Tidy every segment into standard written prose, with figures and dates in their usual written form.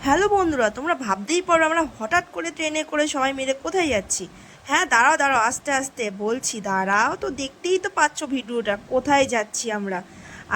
Hello বন্ধুরা, তোমরা ভাবতেই পারো আমরা হঠাৎ করে ট্রেনে করে সবাই মিলে কোথায় যাচ্ছি। হ্যাঁ, দাঁড়াও দাঁড়াও, আস্তে আস্তে বলছি, দাঁড়াও তো, দেখতেই তো পাচ্ছ ভিডিওটা কোথায় যাচ্ছি আমরা।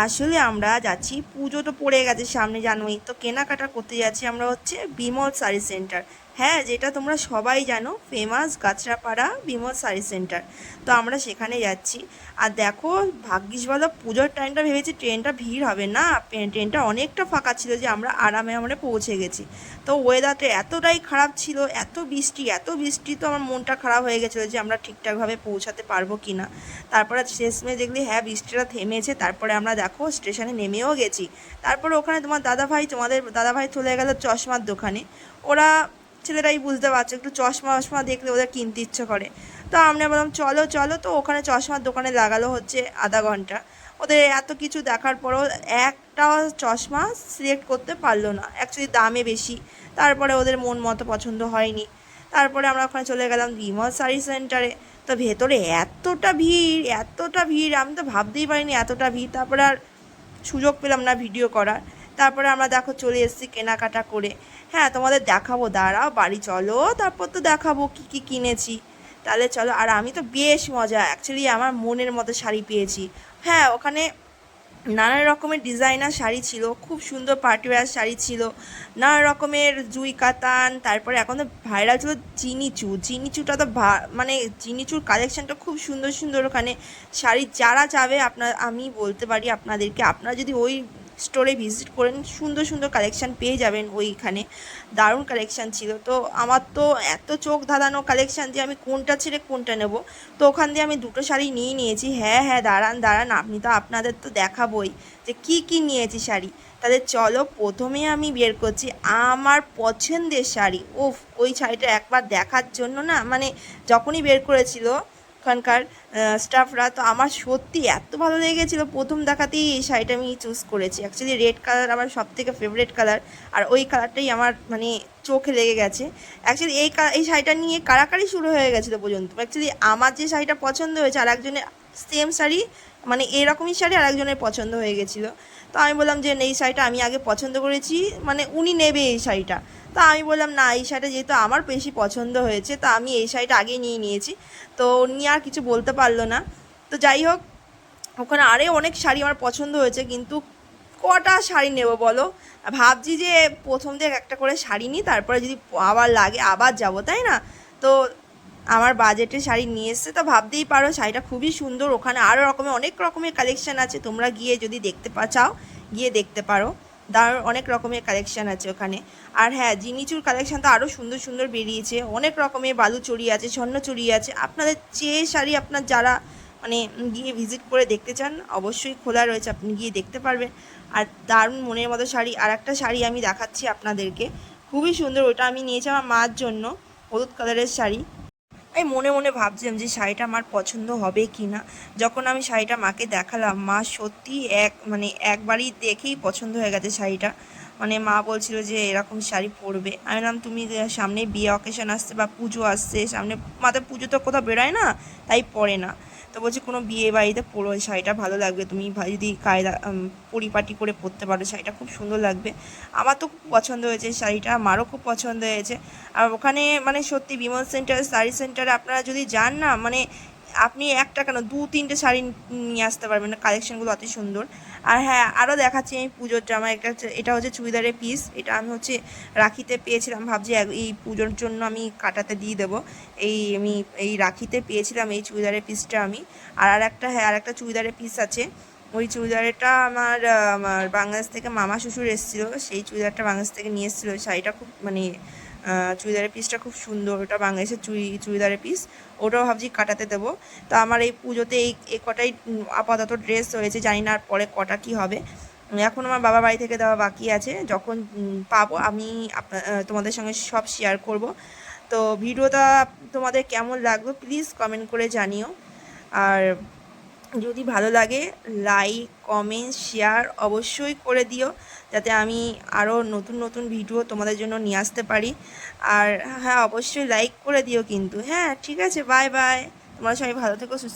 আসলে আমরা যাচ্ছি, পুজো তো পড়ে গেছে সামনে, জানোই তো, কেনাকাটা করতে যাচ্ছি আমরা হচ্ছে বিমল শাড়ি সেন্টার। হ্যাঁ, যেটা তোমরা সবাই জানো, ফেমাস গাছড়াপাড়া বিমল শাড়ি সেন্টার। তো আমরা সেখানে যাচ্ছি। আর দেখো, ভাগ্যিস ভালো পুজোর টাইমটা ভেবেছি ট্রেনটা ভিড় হবে না, ট্রেনটা অনেকটা ফাঁকা ছিল যে আমরা আরামে আমরা পৌঁছে গেছি। তো ওয়েদারটা এতটাই খারাপ ছিল, এত বৃষ্টি, তো আমার মনটা খারাপ হয়ে গেছিলো যে আমরা ঠিকঠাকভাবে পৌঁছাতে পারবো কি না। তারপরে শেষমেশ দেখলি হ্যাঁ বৃষ্টিটা থেমেছে, তারপরে আমরা দেখো স্টেশনে নেমেও গেছি। তারপরে ওখানে তোমাদের দাদাভাই চলে গেল চশমার দোকানে। ওরা ছেলেরাই বুঝতে পারছে, একটু চশমা টশমা দেখলে ওদের কিনতে ইচ্ছে করে। তো আমরা বললাম চলো চলো, তো ওখানে চশমার দোকানে লাগালো হচ্ছে আধা ঘন্টা। ওদের এত কিছু দেখার পরেও একটা চশমা সিলেক্ট করতে পারলো না, অ্যাকচুয়ালি দামে বেশি। তারপরে ওদের মন মতো পছন্দ হয়নি। তারপরে আমরা ওখানে চলে গেলাম বিমল শাড়ি সেন্টারে। তো ভেতরে এতটা ভিড়, আমি তো ভাবতেই পারিনি এতটা ভিড়। তারপরে আর সুযোগ পেলাম না ভিডিও করার। তারপরে আমরা দেখো চলে এসেছি কেনাকাটা করে। হ্যাঁ, তোমাদের দেখাবো, দাঁড়াও, বাড়ি চলো, তারপর তো দেখাবো কী কী কিনেছি। তাহলে চলো। আর আমি তো বেশ মজা, অ্যাকচুয়ালি আমার মনের মতো শাড়ি পেয়েছি। হ্যাঁ, ওখানে নানা রকমের ডিজাইনার শাড়ি ছিল, খুব সুন্দর পার্টিওয়্যার শাড়ি ছিল, নানা রকমের জুই কাতান। তারপরে এখন তো ভাইরাল ছিল জিনিচুটা তো মানে জিনিচুর কালেকশানটা খুব সুন্দর সুন্দর ওখানে শাড়ি। যারা যাবে, আমি বলতে পারি আপনাদেরকে, আপনারা যদি ওই স্টোরে ভিজিট করেন, সুন্দর সুন্দর কালেকশান পেয়ে যাবেন ওইখানে। দারুণ কালেকশান ছিল। তো আমার তো এত চোখ ধাঁধানো কালেকশান যে আমি কোনটা ছেড়ে কোনটা নেব। তো ওখান দিয়ে আমি দুটো শাড়ি নিয়েছি। হ্যাঁ হ্যাঁ, দাঁড়ান দাঁড়ান, আপনি তো, আপনাদের তো দেখাবই যে কী নিয়েছি শাড়ি। তাহলে চলো, প্রথমে আমি বের করছি আমার পছন্দের শাড়ি। ওফ, ওই শাড়িটা একবার দেখার জন্য না, মানে যখনই বের করেছিল ওখানকার স্টাফরা, তো আমার সত্যি এত ভালো লেগেছিলো, প্রথম দেখাতেই এই শাড়িটা আমি চুজ করেছি। অ্যাকচুয়ালি রেড কালার আমার সবথেকে ফেভারিট কালার, আর ওই কালারটাই আমার মানে চোখে লেগে গেছে। অ্যাকচুয়ালি এই শাড়িটা নিয়ে কারাকারি শুরু হয়ে গেছিলো পর্যন্ত। অ্যাকচুয়ালি আমার যে শাড়িটা পছন্দ হয়েছে, আর একজনের সেম শাড়ি, মানে এরকমই শাড়ি আর একজনের পছন্দ হয়ে গেছিলো। তো আমি বললাম যে এই শাড়িটা আমি আগে পছন্দ করেছি, মানে উনি নেবে এই শাড়িটা। তো আমি বললাম না, এই শাড়িটা যেহেতু আমার বেশি পছন্দ হয়েছে, তো আমি এই শাড়িটা আগেই নিয়েছি। তো উনি আর কিছু বলতে পারলো না। তো যাই হোক, ওখানে অনেক শাড়ি আমার পছন্দ হয়েছে, কিন্তু কটা শাড়ি নেব বলো। ভাবছি যে প্রথম থেকে একটা করে শাড়ি নিই, তারপরে যদি আবার লাগে আবার যাব, তাই না? তো আমার বাজেটে শাড়ি নিয়ে এসছে, তো ভাবতেই পারো শাড়িটা খুবই সুন্দর। ওখানে আরও অনেক রকমের কালেকশান আছে, তোমরা গিয়ে যদি দেখতে চাও গিয়ে দেখতে পারো। অনেক রকমের কালেকশান আছে ওখানে। আর হ্যাঁ, জিনিচুর কালেকশান তো আরও সুন্দর সুন্দর বেরিয়েছে, অনেক রকমের বালুচুরি আছে, স্বর্ণচুরি আছে। আপনাদের যে শাড়ি আপনার যারা মানে গিয়ে ভিজিট করে দেখতে চান, অবশ্যই খোলা রয়েছে, আপনি গিয়ে দেখতে পারবেন। আর দারুণ মনের মতো শাড়ি, আর একটা শাড়ি আমি দেখাচ্ছি আপনাদেরকে, খুবই সুন্দর। ওটা আমি নিয়েছি আমার মার জন্য, হলুদ কালারের শাড়ি। আমি মনে মনে ভাবছিলাম যে শাড়িটা আমার পছন্দ হবে কি না। যখন আমি শাড়িটা মাকে দেখালাম, মা সত্যি মানে একবারই দেখেই পছন্দ হয়ে গেছে শাড়িটা। মানে মা বলছিল যে এরকম শাড়ি পরবে। আমি বললাম তুমি সামনে বিয়ে অকেশন আসছে বা পুজো আসছে সামনে, মাথায় পুজো তো কোথাও বেরোয় না, তাই পরে না। তো বলছি কোনো বিয়ে বাড়িতে পরো, এই শাড়িটা ভালো লাগবে, তুমি যদি কায়দা পরিপাটি করে পরতে পারো শাড়িটা খুব সুন্দর লাগবে। আমার তো খুব পছন্দ হয়েছে শাড়িটা, মারও খুব পছন্দ হয়েছে। আর ওখানে মানে সত্যি বিমল সেন্টার শাড়ি সেন্টারে আপনারা যদি যান না, মানে আপনি একটা কেন 2-3টে শাড়ি নিয়ে আসতে পারবেন না, কালেকশানগুলো অতি সুন্দর। আর হ্যাঁ, আরও দেখাচ্ছি আমি পুজোর জামা। এটা হচ্ছে চুড়িদারের পিস, এটা আমি হচ্ছে রাখিতে পেয়েছিলাম, ভাবছি এই পুজোর জন্য আমি কাটাতে দিয়ে দেবো। আমি এই রাখিতে পেয়েছিলাম এই চুড়িদারের পিসটা আমি। আর একটা চুড়িদারের পিস আছে। ওই চুড়িদারটা আমার বাংলাদেশ থেকে মামা শ্বশুর এসেছিলো, সেই চুড়িদারটা বাংলাদেশ থেকে নিয়ে এসেছিলো। শাড়িটা খুব মানে চুড়িদারের পিসটা খুব সুন্দর, ওটা বাংলাদেশের চুড়িদারের পিস, ওটাও ভাবছি কাটাতে দেবো। তো আমার এই পুজোতে এই কটাই আপাতত ড্রেস হয়েছে, জানি না আর পরে কটা কী হবে। এখন আমার বাবা বাড়ি থেকে দেওয়া বাকি আছে, যখন পাবো আমি তোমাদের সঙ্গে সব শেয়ার করব। তো ভিডিওটা তোমাদের কেমন লাগলো প্লিজ কমেন্ট করে জানিও। আর যদি ভালো লাগে লাইক কমেন্ট শেয়ার অবশ্যই করে দিও, যাতে আমি আরও নতুন নতুন ভিডিও তোমাদের জন্য নিয়ে আসতে পারি। আর হ্যাঁ, অবশ্যই লাইক করে দিও কিন্তু। হ্যাঁ ঠিক আছে, বাই বাই, তোমরা সবাই ভালো থেকো, সুস্থ।